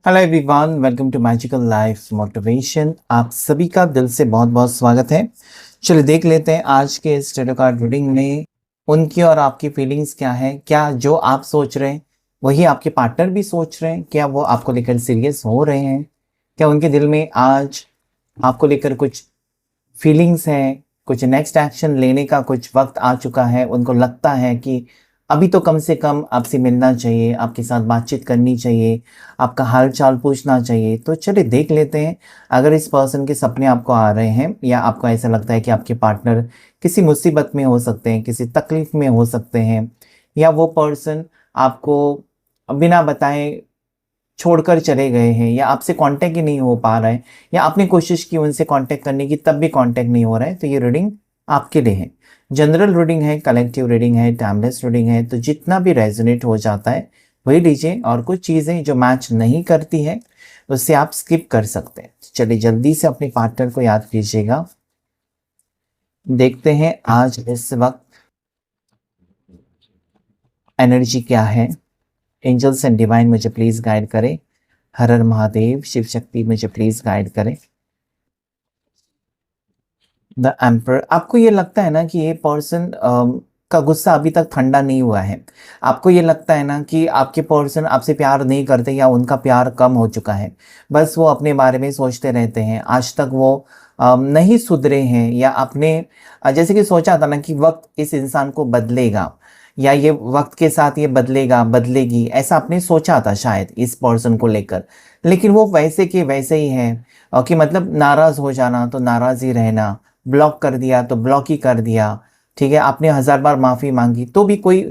Hello everyone, welcome to magical life motivation. आप सभी का दिल से बहुत बहुत स्वागत है। चलिए देख लेते हैं आज के इस टैरो कार्ड रीडिंग में उनकी और आपकी फीलिंग्स क्या है। क्या जो आप सोच रहे हैं वही आपके पार्टनर भी सोच रहे हैं? क्या वो आपको लेकर सीरियस हो रहे हैं? क्या उनके दिल में आज आपको लेकर कुछ फीलिंग्स हैं? कुछ नेक्स्ट एक्शन लेने का कुछ वक्त आ चुका है? उनको लगता है कि अभी तो कम से कम आपसे मिलना चाहिए, आपके साथ बातचीत करनी चाहिए, आपका हाल चाल पूछना चाहिए। तो चलिए देख लेते हैं। अगर इस पर्सन के सपने आपको आ रहे हैं या आपको ऐसा लगता है कि आपके पार्टनर किसी मुसीबत में हो सकते हैं, किसी तकलीफ में हो सकते हैं, या वो पर्सन आपको बिना बताए छोड़कर चले गए हैं, या आपसे कांटेक्ट ही नहीं हो पा रहा है, या आपने कोशिश की उनसे कांटेक्ट करने की तब भी कांटेक्ट नहीं हो रहा है, तो ये रीडिंग आपके लिए है। जनरल रीडिंग है, कलेक्टिव रीडिंग है, टाइमलेस रीडिंग है। तो जितना भी रेजोनेट हो जाता है वही लीजिए, और कुछ चीज़ें जो मैच नहीं करती है उससे आप स्किप कर सकते हैं। चलिए जल्दी से अपने पार्टनर को याद कीजिएगा। देखते हैं आज इस वक्त एनर्जी क्या है। एंजल्स एंड डिवाइन मुझे प्लीज़ गाइड करें। हर हर महादेव, शिव शक्ति मुझे प्लीज़ गाइड करें। द एम्पर, आपको ये लगता है ना कि ये पर्सन का गुस्सा अभी तक ठंडा नहीं हुआ है। आपको ये लगता है ना कि आपके पर्सन आपसे प्यार नहीं करते, या उनका प्यार कम हो चुका है। बस वो अपने बारे में सोचते रहते हैं। आज तक वो नहीं सुधरे हैं, या आपने जैसे कि सोचा था ना कि वक्त इस इंसान को बदलेगा, या ये वक्त के साथ ये बदलेगा, बदलेगी, ऐसा आपने सोचा था शायद इस पर्सन को लेकर। लेकिन वो वैसे के वैसे ही हैं। कि मतलब नाराज़ हो जाना तो नाराज़ ही रहना, ब्लॉक कर दिया तो ब्लॉक ही कर दिया। ठीक है, आपने 1000 बार माफ़ी मांगी तो भी कोई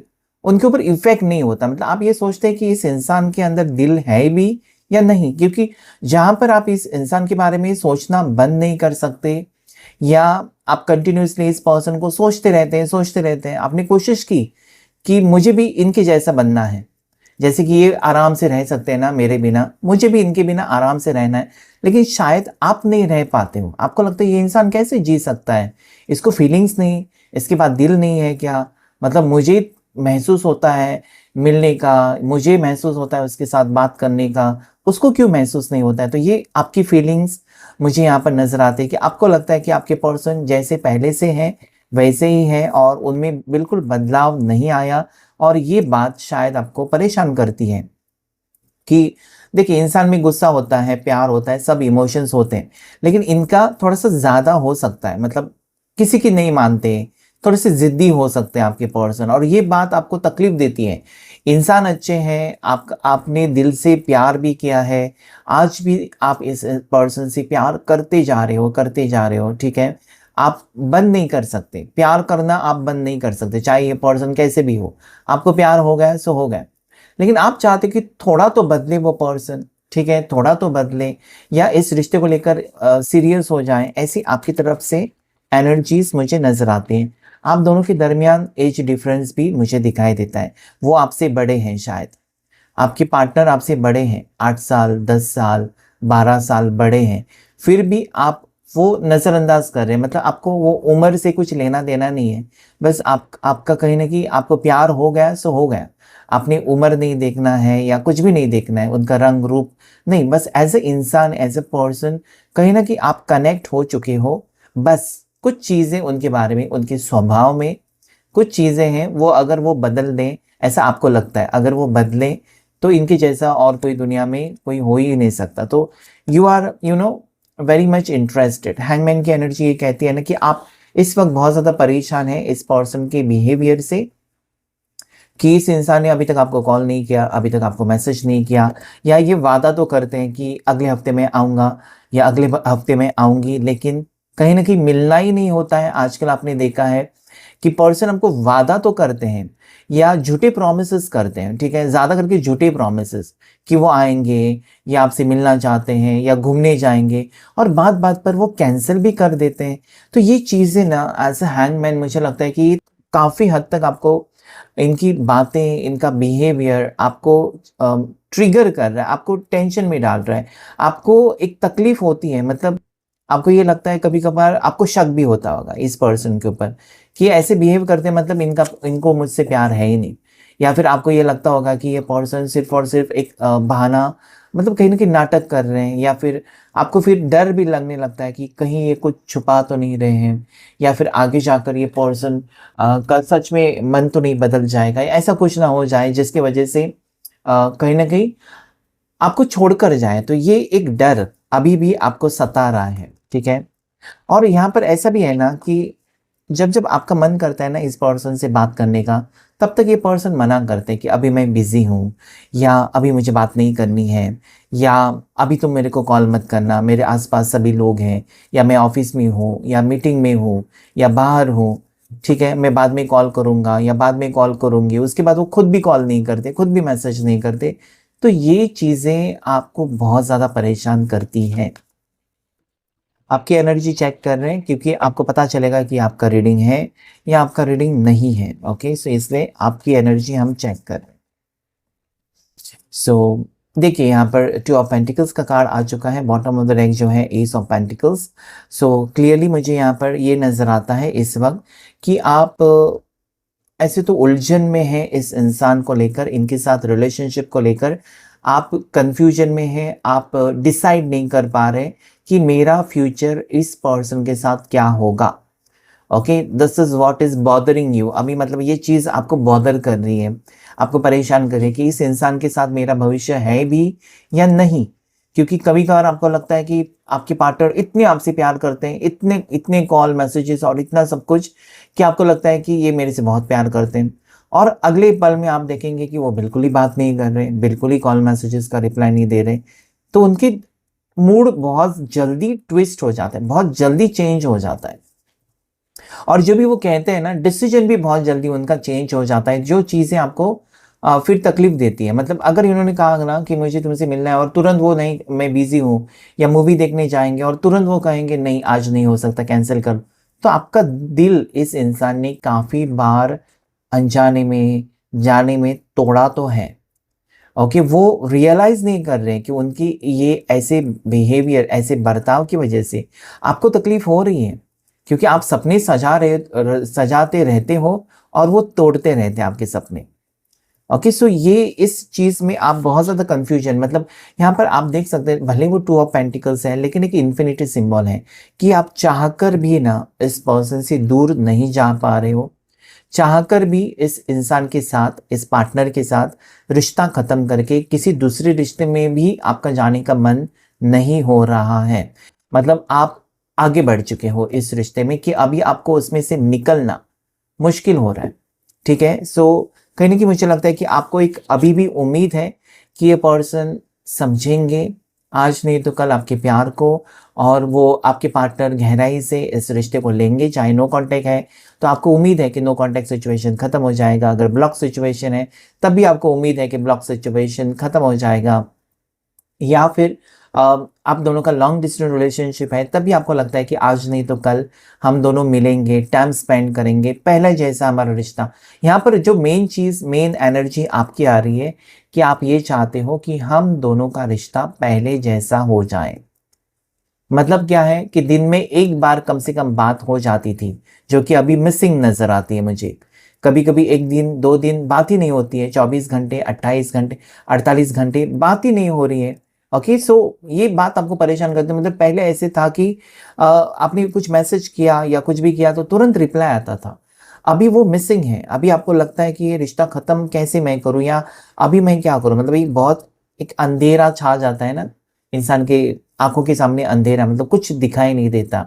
उनके ऊपर इफेक्ट नहीं होता। मतलब आप ये सोचते हैं कि इस इंसान के अंदर दिल है भी या नहीं, क्योंकि जहां पर आप इस इंसान के बारे में सोचना बंद नहीं कर सकते, या आप कंटिन्यूसली इस पर्सन को सोचते रहते हैं। आपने कोशिश की कि मुझे भी इनके जैसा बनना है, जैसे कि ये आराम से रह सकते हैं ना मेरे बिना, मुझे भी इनके बिना आराम से रहना है। लेकिन शायद आप नहीं रह पाते हो। आपको लगता है ये इंसान कैसे जी सकता है, इसको फीलिंग्स नहीं, इसके पास दिल नहीं है क्या? मतलब मुझे महसूस होता है मिलने का, मुझे महसूस होता है उसके साथ बात करने का, उसको क्यों महसूस नहीं होता है? तो ये आपकी फीलिंग्स मुझे यहाँ पर नजर आती है कि आपको लगता है कि आपके पर्सन जैसे पहले से हैं वैसे ही हैं, और उनमें बिल्कुल बदलाव नहीं आया। और ये बात शायद आपको परेशान करती है कि देखिए, इंसान में गुस्सा होता है, प्यार होता है, सब इमोशंस होते हैं, लेकिन इनका थोड़ा सा ज़्यादा हो सकता है। मतलब किसी की नहीं मानते, थोड़े से ज़िद्दी हो सकते हैं आपके पर्सन, और ये बात आपको तकलीफ देती है। इंसान अच्छे हैं, आपने दिल से प्यार भी किया है, आज भी आप इस पर्सन से प्यार करते जा रहे हो, ठीक है। आप बंद नहीं कर सकते प्यार करना, आप बंद नहीं कर सकते, चाहे ये पर्सन कैसे भी हो। आपको प्यार हो गया सो हो गया, लेकिन आप चाहते कि थोड़ा तो बदले वो पर्सन, ठीक है, थोड़ा तो बदले, या इस रिश्ते को लेकर सीरियस हो जाएं। ऐसी आपकी तरफ से एनर्जीज मुझे नजर आती हैं। आप दोनों के दरमियान एज डिफरेंस भी मुझे दिखाई देता है। वो आपसे बड़े हैं, शायद आपके पार्टनर आपसे बड़े हैं, 8 साल, 10 साल, 12 साल बड़े हैं। फिर भी आप वो नज़रअंदाज कर रहे हैं। मतलब आपको वो उम्र से कुछ लेना देना नहीं है। बस आपका कहीं ना कहीं आपको प्यार हो गया सो हो गया। आपने उम्र नहीं देखना है या कुछ भी नहीं देखना है, उनका रंग रूप नहीं, बस एज ए इंसान, एज ए पर्सन कहीं ना कहीं आप कनेक्ट हो चुके हो। बस कुछ चीज़ें उनके बारे में, उनके स्वभाव में कुछ चीज़ें हैं, वो अगर वो बदल दें, ऐसा आपको लगता है, अगर वो बदलें तो इनके जैसा और कोई दुनिया में कोई हो ही नहीं सकता। तो you are very much interested. Hangman की एनर्जी ये कहती है ना कि आप इस वक्त बहुत ज़्यादा परेशान हैं इस पर्सन के बिहेवियर से, कि इस इंसान ने अभी तक आपको कॉल नहीं किया, अभी तक आपको मैसेज नहीं किया, या ये वादा तो करते हैं कि अगले हफ्ते में आऊँगा या अगले हफ्ते में आऊँगी, लेकिन कहीं ना कहीं मिलना ही नहीं होता है। आजकल आपने देखा है कि पर्सन हमको वादा तो करते हैं या झूठे प्रोमिसेस करते हैं, ठीक है, ज़्यादा करके झूठे प्रोमिसेस कि वो आएंगे या आपसे मिलना चाहते हैं या घूमने जाएंगे, और बात बात पर वो कैंसिल भी कर देते हैं। तो ये चीज़ें ना एज ए हैंगमैन मुझे लगता है कि काफ़ी हद तक आपको इनकी बातें, इनका बिहेवियर आपको ट्रिगर कर रहा है, आपको टेंशन में डाल रहा है, आपको एक तकलीफ होती है। मतलब आपको ये लगता है, कभी कभार आपको शक भी होता होगा इस पर्सन के ऊपर कि ऐसे बिहेव करते हैं, मतलब इनको मुझसे प्यार है ही नहीं, या फिर आपको ये लगता होगा कि ये पर्सन सिर्फ और सिर्फ एक बहाना, मतलब कहीं ना कहीं नाटक कर रहे हैं, या फिर आपको फिर डर भी लगने लगता है कि कहीं ये कुछ छुपा तो नहीं रहे हैं, या फिर आगे जाकर ये पर्सन का सच में मन तो नहीं बदल जाएगा, या ऐसा कुछ ना हो जाए जिसकी वजह से कहीं ना कहीं आपको छोड़कर जाए। तो ये एक डर अभी भी आपको सता रहा है, ठीक है। और यहाँ पर ऐसा भी है ना कि जब जब आपका मन करता है ना इस पर्सन से बात करने का, तब तक ये पर्सन मना करते हैं कि अभी मैं बिजी हूँ, या अभी मुझे बात नहीं करनी है, या अभी तुम मेरे को कॉल मत करना, मेरे आसपास सभी लोग हैं, या मैं ऑफिस में हूँ, या मीटिंग में हूँ, या बाहर हूँ, ठीक है, मैं बाद में कॉल करूँगा या बाद में कॉल करूँगी। उसके बाद वो खुद भी कॉल नहीं करते, खुद भी मैसेज नहीं करते। तो ये चीज़ें आपको बहुत ज़्यादा परेशान करती हैं। आपकी एनर्जी चेक कर रहे हैं क्योंकि आपको पता चलेगा कि आपका रीडिंग है या आपका रीडिंग नहीं है। ओके, सो इसलिए आपकी एनर्जी हम चेक कर रहे हैं। सो देखिए यहाँ पर टू ऑफ पेंटिकल्स का कार्ड आ चुका है, बॉटम ऑफ द डेक जो है S of pentacles. So clearly मुझे यहाँ पर ये नज़र आता है इस वक्त कि आप ऐसे तो उलझन में हैं इस इंसान को लेकर, इनके साथ रिलेशनशिप को लेकर आप कंफ्यूजन में हैं, आप डिसाइड नहीं कर पा रहे कि मेरा फ्यूचर इस पर्सन के साथ क्या होगा। Okay, this is what is bothering you. अभी मतलब ये चीज़ आपको बॉदर कर रही है, आपको परेशान कर रही है कि इस इंसान के साथ मेरा भविष्य है भी या नहीं। क्योंकि कभी कभार आपको लगता है कि आपके पार्टनर इतने आपसे प्यार करते हैं, इतने इतने कॉल मैसेजेस और इतना सब कुछ, कि आपको लगता है कि ये मेरे से बहुत प्यार करते हैं, और अगले पल में आप देखेंगे कि वो बिल्कुल ही बात नहीं कर रहे, बिल्कुल ही कॉल मैसेजेस का रिप्लाई नहीं दे रहे। तो उनकी मूड बहुत जल्दी ट्विस्ट हो जाता है, बहुत जल्दी चेंज हो जाता है, और जो भी वो कहते हैं ना, डिसीजन भी बहुत जल्दी उनका चेंज हो जाता है, जो चीज़ें आपको फिर तकलीफ देती है। मतलब अगर इन्होंने कहा ना कि मुझे तुमसे मिलना है, और तुरंत वो नहीं, मैं बिजी हूँ, या मूवी देखने जाएंगे और तुरंत वो कहेंगे नहीं आज नहीं हो सकता, कैंसिल कर, तो आपका दिल इस इंसान ने काफ़ी बार अनजाने में, जाने में तोड़ा तो है। ओके, वो रियलाइज नहीं कर रहे हैं कि उनकी ये ऐसे बिहेवियर, ऐसे बर्ताव की वजह से आपको तकलीफ हो रही है, क्योंकि आप सपने सजाते रहते हो और वो तोड़ते रहते हैं आपके सपने। ओके, सो ये इस चीज में आप बहुत ज्यादा कंफ्यूजन, मतलब यहाँ पर आप देख सकते हैं भले वो टू ऑफ पेंटिकल्स है, लेकिन एक इन्फिनिटी सिंबल है कि आप चाहकर भी ना इस पर्सन से दूर नहीं जा पा रहे हो, चाहकर भी इस इंसान के साथ, इस पार्टनर के साथ रिश्ता खत्म करके किसी दूसरे रिश्ते में भी आपका जाने का मन नहीं हो रहा है। मतलब आप आगे बढ़ चुके हो इस रिश्ते में कि अभी आपको उसमें से निकलना मुश्किल हो रहा है, ठीक है। सो कहीं ना कहीं मुझे लगता है कि आपको एक अभी भी उम्मीद है कि ये पर्सन समझेंगे आज नहीं तो कल आपके प्यार को, और वो आपके पार्टनर गहराई से इस रिश्ते को लेंगे। चाहे नो कांटेक्ट है तो आपको उम्मीद है कि नो कांटेक्ट सिचुएशन खत्म हो जाएगा, अगर ब्लॉक सिचुएशन है तब भी आपको उम्मीद है कि ब्लॉक सिचुएशन खत्म हो जाएगा, या फिर आप दोनों का लॉन्ग डिस्टेंस रिलेशनशिप है तब भी आपको लगता है कि आज नहीं तो कल हम दोनों मिलेंगे, टाइम स्पेंड करेंगे, पहले जैसा हमारा रिश्ता। यहाँ पर जो मेन चीज़, मेन एनर्जी आपकी आ रही है कि आप ये चाहते हो कि हम दोनों का रिश्ता पहले जैसा हो जाए। मतलब क्या है कि दिन में एक बार कम से कम बात हो जाती थी, जो कि अभी मिसिंग नजर आती है मुझे। कभी कभी एक दिन, दो दिन बात ही नहीं होती है, 24 घंटे, 28 घंटे, 48 घंटे बात ही नहीं हो रही है। ओके, सो ये बात आपको परेशान करती है। मतलब पहले ऐसे था कि आपने कुछ मैसेज किया या कुछ भी किया तो तुरंत रिप्लाई आता था, अभी वो मिसिंग है। अभी आपको लगता है कि ये रिश्ता खत्म कैसे मैं करूं, या अभी मैं क्या करूं। मतलब एक बहुत एक अंधेरा छा जाता है ना इंसान के आंखों के सामने, अंधेरा मतलब कुछ दिखाई नहीं देता।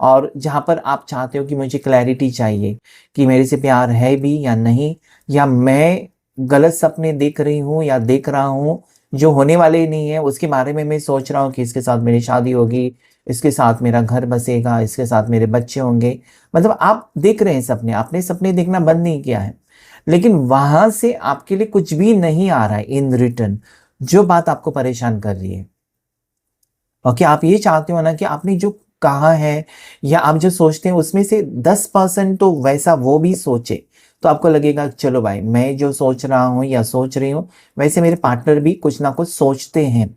और जहाँ पर आप चाहते हो कि मुझे क्लैरिटी चाहिए कि मेरे से प्यार है भी या नहीं, या मैं गलत सपने देख रही हूँ या देख रहा हूँ जो होने वाले ही नहीं है, उसके बारे में मैं सोच रहा हूँ कि इसके साथ मेरी शादी होगी, इसके साथ मेरा घर बसेगा, इसके साथ मेरे बच्चे होंगे। मतलब आप देख रहे हैं सपने, आपने सपने देखना बंद नहीं किया है, लेकिन वहां से आपके लिए कुछ भी नहीं आ रहा है इन रिटर्न, जो बात आपको परेशान कर रही है। ओके, आप ये चाहते हो ना कि आपने जो कहा है या आप जो सोचते हैं उसमें से 10% तो वैसा वो भी सोचे, तो आपको लगेगा चलो भाई मैं जो सोच रहा हूँ या सोच रही हूँ वैसे मेरे पार्टनर भी कुछ ना कुछ सोचते हैं।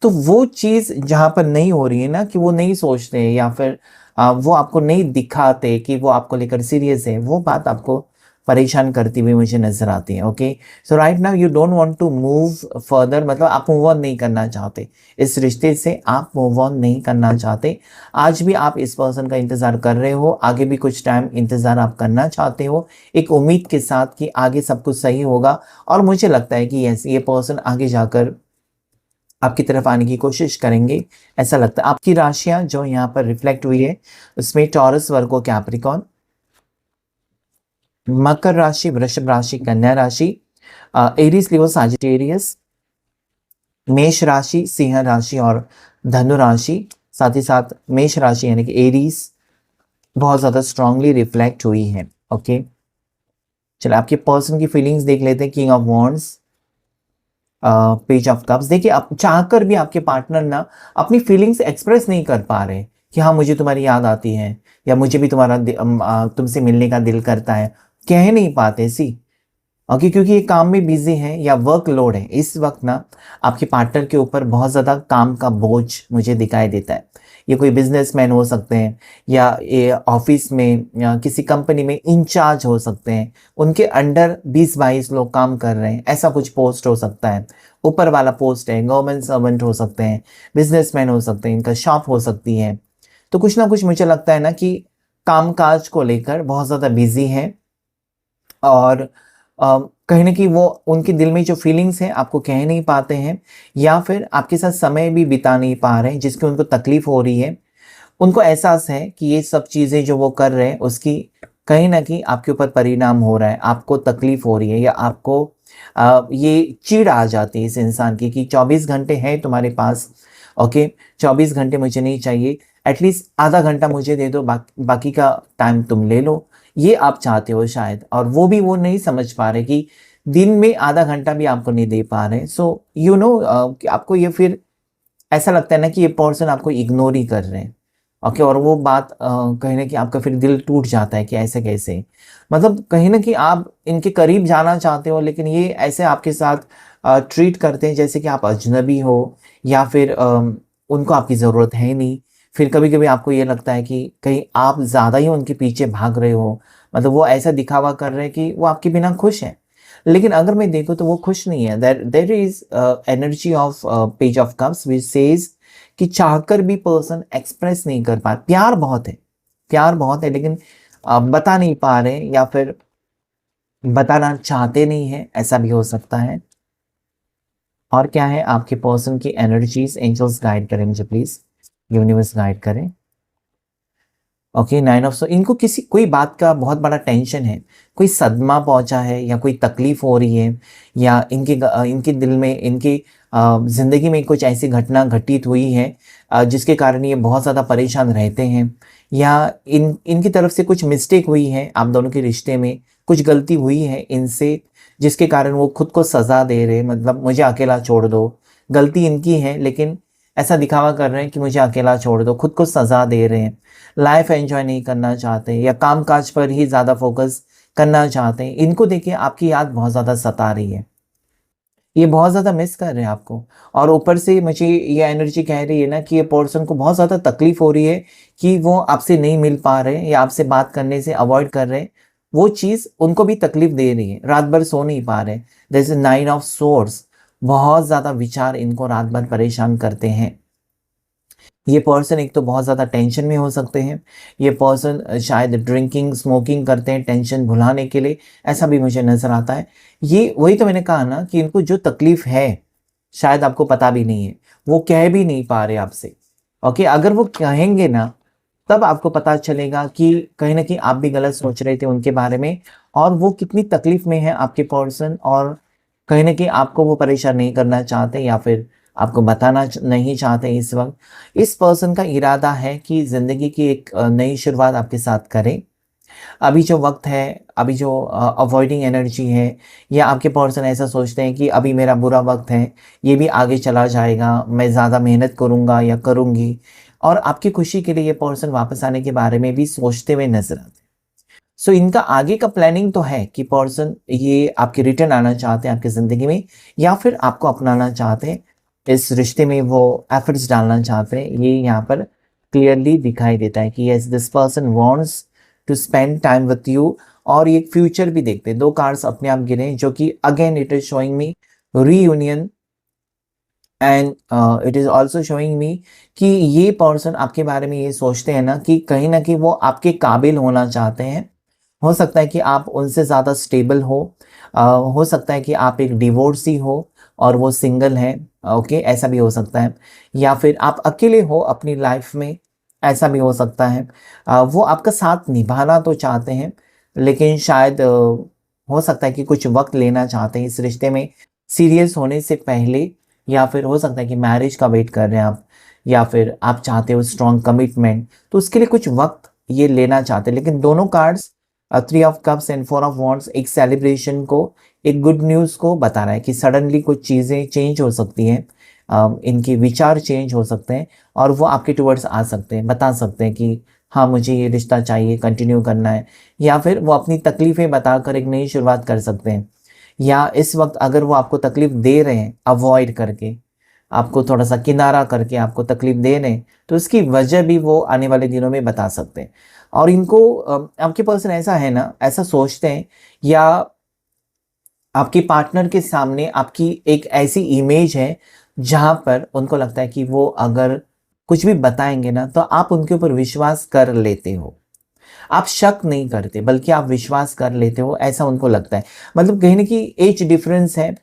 तो वो चीज़ जहाँ पर नहीं हो रही है ना, कि वो नहीं सोचते या फिर वो आपको नहीं दिखाते कि वो आपको लेकर सीरियस है, वो बात आपको परेशान करती हुई मुझे नज़र आती है। Okay, so right now you don't want to move further, मतलब आप मूव ऑन नहीं करना चाहते, इस रिश्ते से आप मूव ऑन नहीं करना चाहते। आज भी आप इस पर्सन का इंतज़ार कर रहे हो, आगे भी कुछ टाइम इंतज़ार आप करना चाहते हो, एक उम्मीद के साथ कि आगे सब कुछ सही होगा। और मुझे लगता है कि यस, ये पर्सन आगे जाकर आपकी तरफ आने की कोशिश करेंगे, ऐसा लगता है। आपकी राशियाँ जो यहाँ पर रिफ्लेक्ट हुई है उसमें टॉरस, वर्गो, कैप्रिकॉर्न, मकर राशि, वृषभ राशि, कन्या राशि, एरीज, लियो, साजिटेरियस, मेष राशि, सिंह राशि और धनु राशि। साथ ही साथ मेष राशि यानी कि एरीज बहुत ज़्यादा स्ट्रांगली रिफ्लेक्ट हुई है। ओके, चलो आपके पर्सन की फीलिंग्स देख लेते हैं। King of wands, page of cups. देखिए, आप चाहकर भी आपके पार्टनर ना अपनी फीलिंग्स एक्सप्रेस नहीं कर पा रहे कि हाँ मुझे तुम्हारी याद आती है या मुझे भी तुमसे मिलने का दिल करता है, कह नहीं पाते। सी ओके, क्योंकि ये काम में बिजी है या वर्कलोड है इस वक्त ना, आपके पार्टनर के ऊपर बहुत ज़्यादा काम का बोझ मुझे दिखाई देता है। ये कोई बिजनेसमैन हो सकते हैं या ये ऑफिस में या किसी कंपनी में इंचार्ज हो सकते हैं, उनके अंडर 20-22 लोग काम कर रहे हैं, ऐसा कुछ पोस्ट हो सकता है, ऊपर वाला पोस्ट है। गवर्नमेंट सर्वेंट हो सकते हैं, बिजनेसमैन हो सकते हैं, इनका शॉप हो सकती है। तो कुछ ना कुछ मुझे लगता है ना कि कामकाज को लेकर बहुत ज़्यादा बिजी है और कहीं ना कहीं वो उनके दिल में जो फीलिंग्स हैं आपको कह नहीं पाते हैं या फिर आपके साथ समय भी बिता नहीं पा रहे हैं, जिसकी उनको तकलीफ हो रही है। उनको एहसास है कि ये सब चीज़ें जो वो कर रहे हैं उसकी कहीं ना कहीं आपके ऊपर परिणाम हो रहा है, आपको तकलीफ हो रही है या आपको ये चिढ़ आ जाती है इस इंसान की कि 24 घंटे हैं तुम्हारे पास। ओके, 24 घंटे मुझे नहीं चाहिए, एटलीस्ट आधा घंटा मुझे दे दो, बाकी का टाइम तुम ले लो। ये आप चाहते हो शायद, और वो नहीं समझ पा रहे कि दिन में आधा घंटा भी आपको नहीं दे पा रहे। सो यू नो, आपको ये फिर ऐसा लगता है ना कि ये पर्सन आपको इग्नोर ही कर रहे हैं। ओके, और वो बात कहीं ना कहीं आपका फिर दिल टूट जाता है कि ऐसे कैसे, मतलब कहीं ना कहीं आप इनके करीब जाना चाहते हो लेकिन ये ऐसे आपके साथ ट्रीट करते हैं जैसे कि आप अजनबी हो या फिर उनको आपकी ज़रूरत है नहीं। फिर कभी कभी आपको ये लगता है कि कहीं आप ज़्यादा ही उनके पीछे भाग रहे हो, मतलब वो ऐसा दिखावा कर रहे हैं कि वो आपके बिना खुश है, लेकिन अगर मैं देखूँ तो वो खुश नहीं है। There is energy of page of cups which says कि चाहकर भी पर्सन एक्सप्रेस नहीं कर पा, प्यार बहुत है, प्यार बहुत है, लेकिन बता नहीं पा रहे या फिर बताना चाहते नहीं है, ऐसा भी हो सकता है। और क्या है आपके पर्सन की एनर्जीज, एंजल्स गाइड करें मुझे प्लीज, यूनिवर्स गाइड करें। ओके, 9 ऑफ सो, इनको किसी कोई बात का बहुत बड़ा टेंशन है, कोई सदमा पहुंचा है या कोई तकलीफ हो रही है या इनके दिल में, इनकी ज़िंदगी में कुछ ऐसी घटना घटित हुई है जिसके कारण ये बहुत ज़्यादा परेशान रहते हैं, या इनकी तरफ से कुछ मिस्टेक हुई है, आप दोनों के रिश्ते में कुछ गलती हुई है इनसे जिसके कारण वो खुद को सज़ा दे रहे, मतलब मुझे अकेला छोड़ दो। गलती इनकी है लेकिन ऐसा दिखावा कर रहे हैं कि मुझे अकेला छोड़ दो, खुद को सज़ा दे रहे हैं, लाइफ एंजॉय नहीं करना चाहते या कामकाज पर ही ज़्यादा फोकस करना चाहते हैं। इनको देखिए आपकी याद बहुत ज़्यादा सता रही है, ये बहुत ज़्यादा मिस कर रहे हैं आपको। और ऊपर से मुझे ये एनर्जी कह रही है ना कि ये पर्सन को बहुत ज़्यादा तकलीफ हो रही है कि वो आपसे नहीं मिल पा रहे या आपसे बात करने से अवॉइड कर रहे हैं, वो चीज़ उनको भी तकलीफ दे रही है, रात भर सो नहीं पा रहे। जैसे 9 ऑफ सोर्स, बहुत ज़्यादा विचार इनको रात भर परेशान करते हैं। ये पर्सन एक तो बहुत ज़्यादा टेंशन में हो सकते हैं, ये पर्सन शायद ड्रिंकिंग, स्मोकिंग करते हैं टेंशन भुलाने के लिए, ऐसा भी मुझे नज़र आता है। ये वही तो मैंने कहा ना कि इनको जो तकलीफ़ है शायद आपको पता भी नहीं है, वो कह भी नहीं पा रहे आपसे। ओके, अगर वो कहेंगे ना तब आपको पता चलेगा कि कहीं न कहीं आप भी गलत सोच रहे थे उनके बारे में और वो कितनी तकलीफ़ में है आपके पर्सन, और कहीं न कहीं आपको वो परेशान नहीं करना चाहते या फिर आपको बताना नहीं चाहते इस वक्त। इस पर्सन का इरादा है कि ज़िंदगी की एक नई शुरुआत आपके साथ करें। अभी जो वक्त है, अभी जो अवॉइडिंग एनर्जी है, या आपके पर्सन ऐसा सोचते हैं कि अभी मेरा बुरा वक्त है, ये भी आगे चला जाएगा, मैं ज़्यादा मेहनत करूँगा या करूँगी, और आपकी खुशी के लिए ये पर्सन वापस आने के बारे में भी सोचते हुए नजर आते हैं। सो इनका आगे का प्लानिंग तो है कि पर्सन ये आपके रिटर्न आना चाहते हैं आपकी ज़िंदगी में, या फिर आपको अपनाना चाहते हैं, इस रिश्ते में वो एफर्ट्स डालना चाहते हैं। ये यहाँ पर क्लियरली दिखाई देता है कि yes, this person wants to spend time with you और ये फ्यूचर भी देखते हैं। 2 कार्ड्स अपने आप गिरे हैं, जो कि again it is showing me reunion and it is also showing me कि ये पर्सन आपके बारे में ये सोचते हैं ना कि कहीं न कहीं वो आपके काबिल होना चाहते हैं। हो सकता है कि आप उनसे ज़्यादा स्टेबल हो, हो सकता है कि आप एक डिवोर्सी हो और वो सिंगल हैं, ओके, ऐसा भी हो सकता है। या फिर आप अकेले हो अपनी लाइफ में, ऐसा भी हो सकता है। वो आपका साथ निभाना तो चाहते हैं, लेकिन शायद हो सकता है कि कुछ वक़्त लेना चाहते हैं इस रिश्ते में सीरियस होने से पहले, या फिर हो सकता है कि मैरिज का वेट कर रहे हैं आप, या फिर आप चाहते हो स्ट्रॉन्ग कमिटमेंट, तो उसके लिए कुछ वक़्त ये लेना चाहते हैं। लेकिन दोनों cards 3 of cups and 4 of wands एक सेलिब्रेशन को, एक गुड न्यूज़ को बता रहा है कि सडनली कुछ चीज़ें चेंज हो सकती हैं, इनके विचार चेंज हो सकते हैं और वो आपके टुवर्ड्स आ सकते हैं, बता सकते हैं कि हाँ, मुझे ये रिश्ता चाहिए, कंटिन्यू करना है। या फिर वो अपनी तकलीफ़ें बताकर एक नई शुरुआत कर सकते हैं। या इस वक़्त अगर वो आपको तकलीफ़ दे रहे हैं अवॉइड करके, आपको थोड़ा-सा किनारा करके आपको तकलीफ़ दे रहे हैं, तो उसकी वजह भी वो आने वाले दिनों में बता सकते हैं। और इनको आपके पर्सन ऐसा है ना, ऐसा सोचते हैं, या आपके पार्टनर के सामने आपकी एक ऐसी इमेज है, जहाँ पर उनको लगता है कि वो अगर कुछ भी बताएँगे ना, तो आप उनके ऊपर विश्वास कर लेते हो। आप शक नहीं करते, बल्कि आप विश्वास कर लेते हो, ऐसा उनको लगता है। मतलब कहीं न कहीं एज डिफ़रेंस है,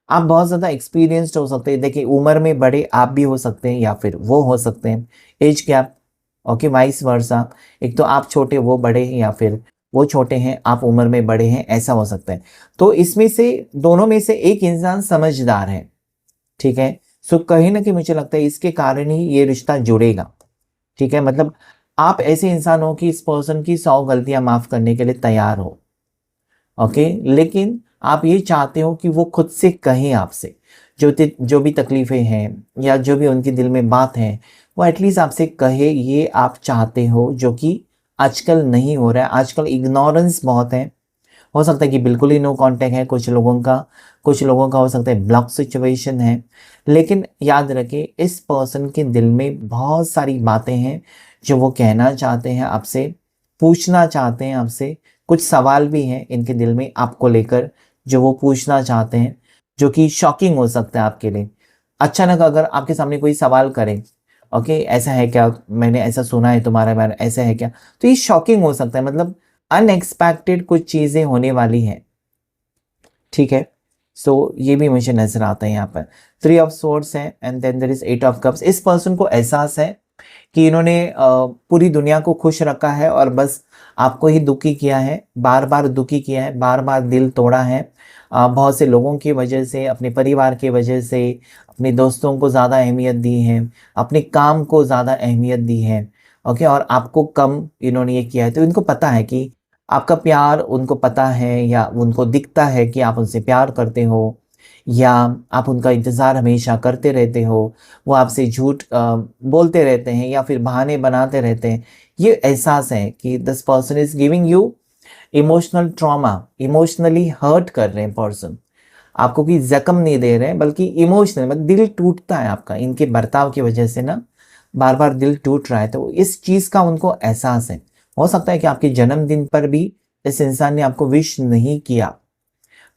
आप बहुत ज़्यादा एक्सपीरियंस्ड हो सकते हैं। देखिए, उम्र में बड़े आप भी हो सकते हैं या फिर वो हो सकते हैं। Age gap, okay, vice versa. एक तो आप छोटे, वो बड़े हैं, या फिर वो छोटे हैं, आप उम्र में बड़े हैं, ऐसा हो सकता है। तो इसमें से दोनों में से एक इंसान समझदार है, ठीक है? सो कहीं न कहीं मुझे लगता है इसके कारण ही ये रिश्ता जुड़ेगा, ठीक है? मतलब आप ऐसे इंसान हो कि इस पर्सन की 100 गलतियाँ माफ़ करने के लिए तैयार हो, ओके? लेकिन आप ये चाहते हो कि वो खुद से कहें आपसे, जो भी तकलीफ़ें हैं या जो भी उनके दिल में बात है, वो एटलीस्ट आपसे कहे, ये आप चाहते हो, जो कि आजकल नहीं हो रहा है। आजकल इग्नोरेंस बहुत है। हो सकता है कि बिल्कुल ही नो कॉन्टैक्ट है कुछ लोगों का हो सकता है ब्लॉक सिचुएशन है। लेकिन याद रखें, इस पर्सन के दिल में बहुत सारी बातें हैं, जो वो कहना चाहते हैं आपसे, पूछना चाहते हैं आपसे। कुछ सवाल भी हैं इनके दिल में आपको लेकर, जो वो पूछना चाहते हैं, जो कि शॉकिंग हो सकता है आपके लिए। अचानक अगर आपके सामने कोई सवाल करे, ओके, ऐसा है क्या? मैंने ऐसा सुना है तुम्हारे बारे में, ऐसा है क्या? तो ये शॉकिंग हो सकता है, मतलब अनएक्सपेक्टेड कुछ चीज़ें होने वाली हैं, ठीक है? सो ये भी मुझे नज़र आता है यहाँ पर। 3 ऑफ सोर्ड्स है and then there is 8 of cups. इस पर्सन को एहसास है कि इन्होंने पूरी दुनिया को खुश रखा है और बस आपको ही दुखी किया है, बार-बार दुखी किया है, बार-बार दिल तोड़ा है। बहुत से लोगों की वजह से, अपने परिवार की वजह से, अपने दोस्तों को ज़्यादा अहमियत दी है, अपने काम को ज़्यादा अहमियत दी है, ओके? और आपको कम इन्होंने ये किया है। तो इनको पता है कि आपका प्यार उनको पता है, या उनको दिखता है कि आप उनसे प्यार करते हो, या आप उनका इंतज़ार हमेशा करते रहते हो। वो आपसे झूठ बोलते रहते हैं या फिर बहाने बनाते रहते हैं। ये एहसास है कि this person is giving you emotional trauma, emotionally hurt कर रहे हैं पर्सन। आपको कोई ज़ख्म नहीं दे रहे हैं, बल्कि इमोशनल, मतलब दिल टूटता है आपका इनके बर्ताव की वजह से ना, बार-बार दिल टूट रहा है, तो इस चीज़ का उनको एहसास है। हो सकता है कि आपके जन्मदिन पर भी इस इंसान ने आपको विश नहीं किया,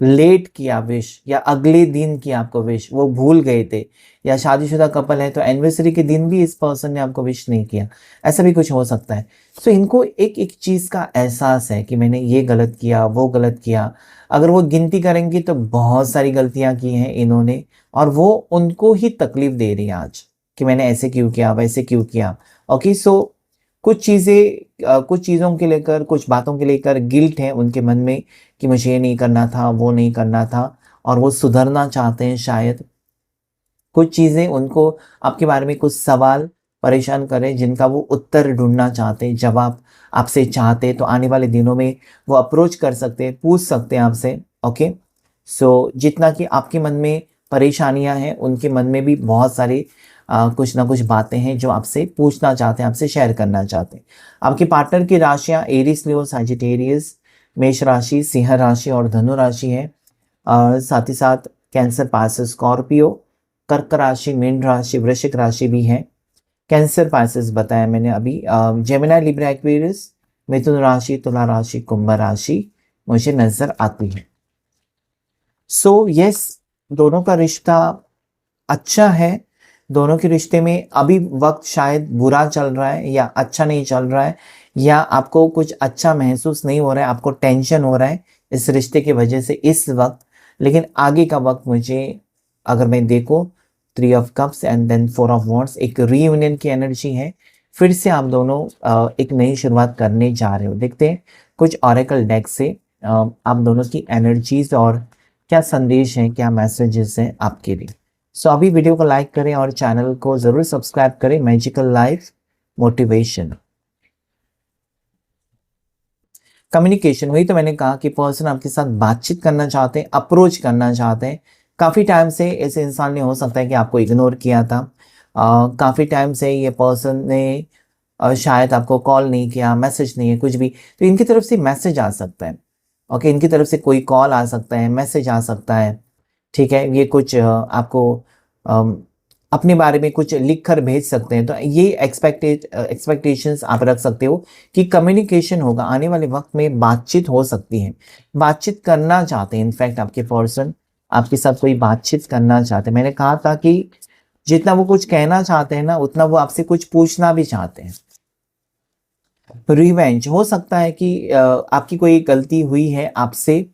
लेट किया विश, या अगले दिन किया आपको विश, वो भूल गए थे। या शादीशुदा कपल है तो एनिवर्सरी के दिन भी इस पर्सन ने आपको विश नहीं किया, ऐसा भी कुछ हो सकता है। सो इनको एक-एक चीज़ का एहसास है कि मैंने ये गलत किया, वो गलत किया। अगर वो गिनती करेंगे तो बहुत सारी गलतियाँ की हैं इन्होंने, और वो उनको ही तकलीफ़ दे रही है आज, कि मैंने ऐसे क्यों किया, वैसे क्यों किया। ओके, सो कुछ चीज़ों के लेकर, कुछ बातों के लेकर गिल्ट है उनके मन में कि मुझे ये नहीं करना था, वो नहीं करना था, और वो सुधरना चाहते हैं शायद। कुछ चीज़ें उनको आपके बारे में कुछ सवाल परेशान कर रहे हैं, जिनका वो उत्तर ढूँढना चाहते हैं, जवाब आपसे चाहते हैं, तो आने वाले दिनों में वो अप्रोच कर सकते हैं, पूछ सकते हैं आपसे, ओके? सो जितना कि आपके मन में परेशानियाँ हैं, उनके मन में भी बहुत सारी कुछ ना कुछ बातें हैं, जो आपसे पूछना चाहते हैं, आपसे शेयर करना चाहते हैं। आपके पार्टनर की राशियाँ एरीज़, लियो, सजिटेरियस, मेष राशि, सिंह राशि और धनु राशि है। साथ ही साथ कैंसर, पाइसेस, स्कॉर्पियो, कर्क राशि, मीन राशि, वृश्चिक राशि भी है। कैंसर, पाइसेस बताया मैंने अभी। जेमिनी, लिब्रा, एक्वेरियस, मिथुन राशि, तुला राशि, कुंभ राशि, मुझे नज़र आती है। सो यस, दोनों का रिश्ता अच्छा है। दोनों के रिश्ते में अभी वक्त शायद बुरा चल रहा है या अच्छा नहीं चल रहा है, या आपको कुछ अच्छा महसूस नहीं हो रहा है, आपको टेंशन हो रहा है इस रिश्ते की वजह से इस वक्त। लेकिन आगे का वक्त मुझे, अगर मैं देखूं, 3 of cups and then 4 of wands, एक रीयूनियन की एनर्जी है। फिर से आप दोनों एक नई शुरुआत करने जा रहे हो। देखते हैं कुछ ऑरेकल डेक से आप दोनों की एनर्जीज और क्या संदेश हैं, क्या मैसेजेस हैं आपके लिए। सो अभी वीडियो को लाइक करें और चैनल को ज़रूर सब्सक्राइब करें। Magical life motivation. कम्युनिकेशन, वही तो मैंने कहा कि पर्सन आपके साथ बातचीत करना चाहते हैं, अप्रोच करना चाहते हैं। काफ़ी टाइम से ऐसे इंसान ने, हो सकता है कि आपको इग्नोर किया था। काफ़ी टाइम से ये पर्सन ने शायद आपको कॉल नहीं किया, मैसेज नहीं है, कुछ भी। तो इनकी तरफ से मैसेज आ सकता है। ओके, इनकी तरफ से कोई कॉल आ सकता है, मैसेज आ सकता है। ठीक है, ये कुछ आपको अम, अपने बारे में कुछ लिख कर भेज सकते हैं। तो ये एक्सपेक्टेशंस आप रख सकते हो कि कम्युनिकेशन होगा, आने वाले वक्त में बातचीत हो सकती है। बातचीत करना चाहते हैं, इनफैक्ट आपके पर्सन आपके साथ कोई बातचीत करना चाहते हैं। मैंने कहा था कि जितना वो कुछ कहना चाहते हैं ना, उतना वो आपसे कुछ पूछना भी चाहते हैं। रिवेंज, हो सकता है कि आपकी कोई गलती हुई है, आपसे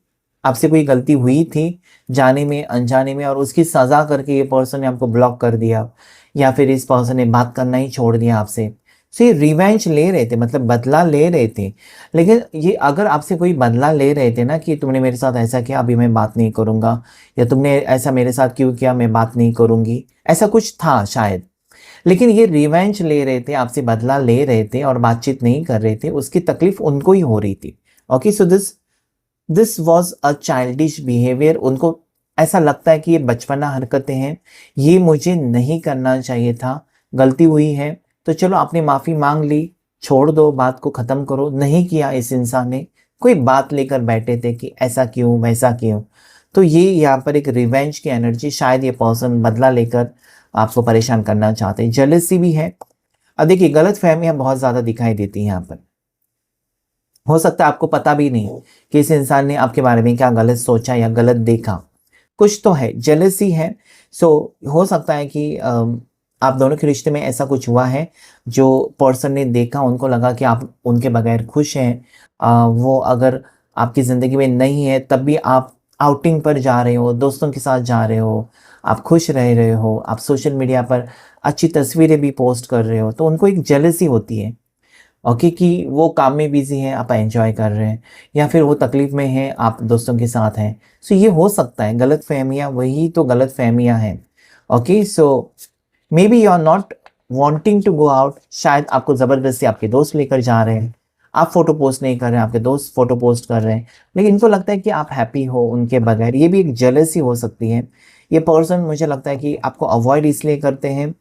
आपसे कोई गलती हुई थी जाने में अनजाने में, और उसकी सज़ा करके ये पर्सन ने आपको ब्लॉक कर दिया, या फिर इस पर्सन ने बात करना ही छोड़ दिया आपसे। सो ये रिवेंज ले रहे थे, मतलब बदला ले रहे थे। लेकिन ये अगर आपसे कोई बदला ले रहे थे ना कि तुमने मेरे साथ ऐसा किया, अभी मैं बात नहीं करूँगा, या तुमने ऐसा मेरे साथ क्यों किया, मैं बात नहीं करूँगी, ऐसा कुछ था शायद। लेकिन ये रिवेंज ले रहे थे, आपसे बदला ले रहे थे और बातचीत नहीं कर रहे थे, उसकी तकलीफ उनको ही हो रही थी। Okay, so this this was a childish behaviour. उनको ऐसा लगता है कि ये बचपना हरकतें हैं, ये मुझे नहीं करना चाहिए था, गलती हुई है तो चलो आपने माफ़ी मांग ली, छोड़ दो, बात को ख़त्म करो। नहीं किया इस इंसान ने, कोई बात लेकर बैठे थे कि ऐसा क्यों, वैसा क्यों। तो ये यहाँ पर एक रिवेंज की एनर्जी, शायद ये पर्सन बदला लेकर आपको परेशान करना चाहते हैं। जेलसी भी है। अब देखिए, गलत फहमियाँ बहुत ज़्यादा दिखाई देती हैं यहाँ पर। हो सकता है आपको पता भी नहीं कि इस इंसान ने आपके बारे में क्या गलत सोचा या गलत देखा, कुछ तो है, जेलसी है। सो हो सकता है कि आप दोनों के रिश्ते में ऐसा कुछ हुआ है, जो पर्सन ने देखा, उनको लगा कि आप उनके बगैर खुश हैं। वो अगर आपकी ज़िंदगी में नहीं है तब भी आप आउटिंग पर जा रहे हो, दोस्तों के साथ जा रहे हो, आप खुश रह रहे हो, आप सोशल मीडिया पर अच्छी तस्वीरें भी पोस्ट कर रहे हो, तो उनको एक जेलसी होती है। ओके, कि वो काम में बिज़ी हैं, आप एंजॉय कर रहे हैं, या फिर वो तकलीफ़ में हैं, आप दोस्तों के साथ हैं। सो ये हो सकता है, गलतफ़हमियाँ, वही तो गलतफ़हमियाँ हैं। Okay, so maybe you are not wanting to go out. शायद आपको ज़बरदस्ती आपके दोस्त लेकर जा रहे हैं, आप फ़ोटो पोस्ट नहीं कर रहे हैं, आपके दोस्त फ़ोटो पोस्ट कर रहे हैं, लेकिन इनको लगता है कि आप हैप्पी हो उनके बगैर। ये भी एक जेलसी हो सकती है। ये पर्सन, मुझे लगता है कि आपको अवॉइड इसलिए करते हैं,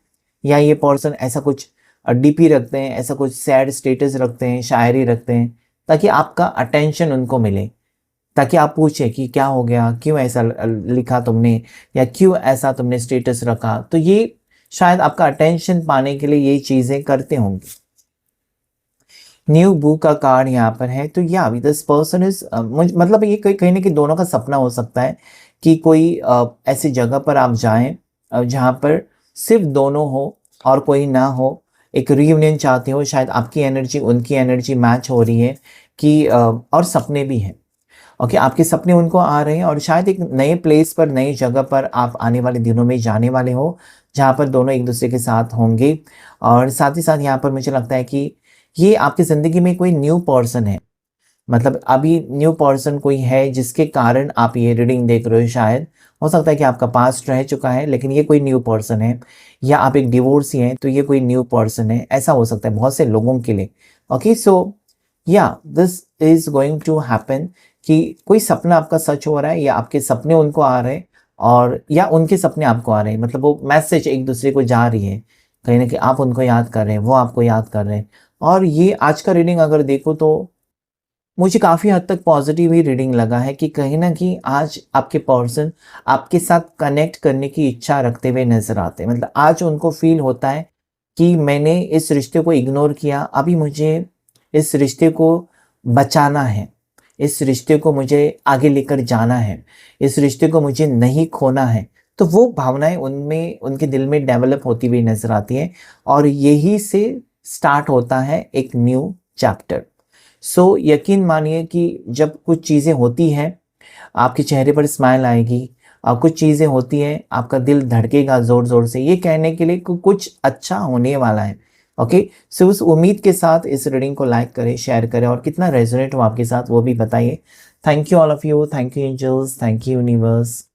या ये पर्सन ऐसा कुछ डीपी रखते हैं, ऐसा कुछ सैड स्टेटस रखते हैं, शायरी रखते हैं, ताकि आपका अटेंशन उनको मिले, ताकि आप पूछें कि क्या हो गया, क्यों ऐसा लिखा तुमने, या क्यों ऐसा तुमने स्टेटस रखा। तो ये शायद आपका अटेंशन पाने के लिए ये चीज़ें करते होंगे। न्यू बुक का कार्ड यहाँ पर है। तो या दिस पर्सन इज, मतलब ये कहीं ना कहीं दोनों का सपना हो सकता है कि कोई ऐसी जगह पर आप जाएं जहाँ पर सिर्फ दोनों हो और कोई ना हो। एक रीयूनियन चाहते हो, शायद आपकी एनर्जी उनकी एनर्जी मैच हो रही है कि और सपने भी हैं। ओके, आपके सपने उनको आ रहे हैं, और शायद एक नए प्लेस पर, नई जगह पर आप आने वाले दिनों में जाने वाले हो, जहाँ पर दोनों एक दूसरे के साथ होंगे। और साथ ही साथ यहाँ पर मुझे लगता है कि ये आपकी ज़िंदगी में कोई न्यू पर्सन है, मतलब अभी न्यू पर्सन कोई है जिसके कारण आप ये रीडिंग देख रहे हो। शायद हो सकता है कि आपका पास्ट रह चुका है, लेकिन ये कोई न्यू पर्सन है, या आप एक डिवोर्सी हैं तो ये कोई न्यू पर्सन है, ऐसा हो सकता है बहुत से लोगों के लिए। ओके, सो या this is going to happen कि कोई सपना आपका सच हो रहा है, या आपके सपने उनको आ रहे हैं, और या उनके सपने आपको आ रहे हैं। मतलब वो मैसेज एक दूसरे को जा रही है, कहीं ना कहीं आप उनको याद कर रहे हैं, वो आपको याद कर रहे हैं। और ये आज का रीडिंग अगर देखो तो मुझे काफ़ी हद तक पॉजिटिव ही रीडिंग लगा है कि कहीं ना कहीं आज आपके पर्सन आपके साथ कनेक्ट करने की इच्छा रखते हुए नजर आते हैं। मतलब आज उनको फील होता है कि मैंने इस रिश्ते को इग्नोर किया, अभी मुझे इस रिश्ते को बचाना है, इस रिश्ते को मुझे आगे लेकर जाना है, इस रिश्ते को मुझे नहीं खोना है, तो वो भावनाएँ उनमें उनके दिल में डेवलप होती हुई नज़र आती हैं और यही से स्टार्ट होता है एक न्यू चैप्टर। सो यकीन मानिए कि जब कुछ चीज़ें होती हैं, आपके चेहरे पर स्माइल आएगी, कुछ चीज़ें होती हैं, आपका दिल धड़केगा ज़ोर-ज़ोर से, ये कहने के लिए कि कुछ अच्छा होने वाला है। ओके? सो उस उम्मीद के साथ इस रीडिंग को लाइक करें, शेयर करें और कितना रेज़ोनेट हुआ आपके साथ वो भी बताइए। Thank you all of you, thank you angels, thank you universe.